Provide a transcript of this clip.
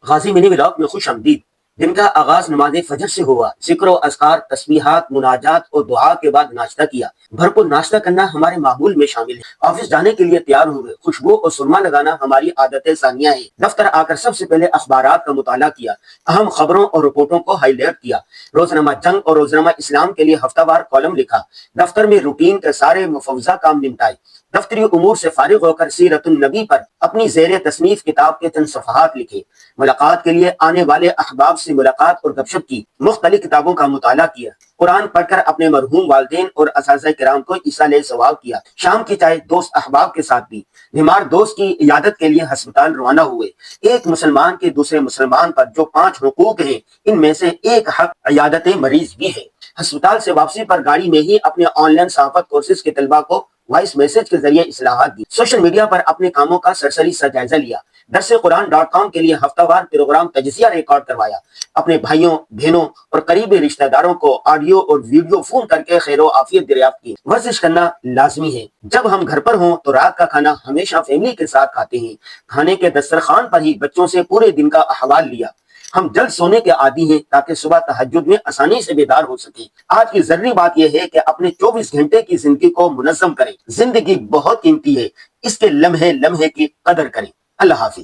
غازی منی vlog میں خوش آمدید۔ دن کا آغاز نماز فجر سے ہوا۔ ذکر و اذکار، تسبیحات، مناجات اور دعا کے بعد ناشتہ کیا۔ بھرپور ناشتہ کرنا ہمارے معمول میں شامل ہے۔ آفس جانے کے لیے تیار ہوئے۔ خوشبو اور سرما لگانا ہماری عادت ثانیہ ہے۔ دفتر آ کر سب سے پہلے اخبارات کا مطالعہ کیا، اہم خبروں اور رپورٹوں کو ہائی لائٹ کیا۔ روزنامہ جنگ اور روزنامہ اسلام کے لیے ہفتہ وار کالم لکھا۔ دفتر میں روٹین کے سارے مفوضہ کام نمٹائے۔ دفتری امور سے فارغ ہو کر سیرت النبی پر اپنی زیر تصنیف کتاب کے چند صفحات لکھے۔ ملاقات کے لیے آنے والے احباب سے ملاقات اور گپ شپ کی۔ مختلف کتابوں کا مطالعہ کیا۔ قرآن پڑھ کر اپنے مرحوم والدین اور اساتذہ کرام کو ایصال ثواب کیا۔ شام کی چائے دوست احباب کے ساتھ بھی۔ بیمار دوست کی عیادت کے لیے ہسپتال روانہ ہوئے۔ ایک مسلمان کے دوسرے مسلمان پر جو 5 حقوق ہیں، ان میں سے ایک حق عیادت مریض بھی ہے۔ ہسپتال سے واپسی پر گاڑی میں ہی اپنے آن لائن صحافت کورسز کے طلباء کو وائس میسج کے ذریعے اصلاحات دی۔ سوشل میڈیا پر اپنے کاموں کا سرسری سا جائزہ لیا۔ درس قرآن.com کے لیے ہفتہ وار پروگرام تجزیہ ریکارڈ کروایا۔ اپنے بھائیوں، بہنوں اور قریبی رشتہ داروں کو آڈیو اور ویڈیو فون کر کے خیر و عافیت دریافت کی۔ ورزش کرنا لازمی ہے۔ جب ہم گھر پر ہوں تو رات کا کھانا ہمیشہ فیملی کے ساتھ کھاتے ہیں۔ کھانے کے دسترخوان پر ہی بچوں سے پورے دن کا احوال لیا۔ ہم جلد سونے کے عادی ہیں تاکہ صبح تہجد میں آسانی سے بیدار ہو سکیں۔ آج کی ضروری بات یہ ہے کہ اپنے 24 گھنٹے کی زندگی کو منظم کریں۔ زندگی بہت قیمتی ہے، اس کے لمحے لمحے کی قدر کریں۔ اللہ حافظ۔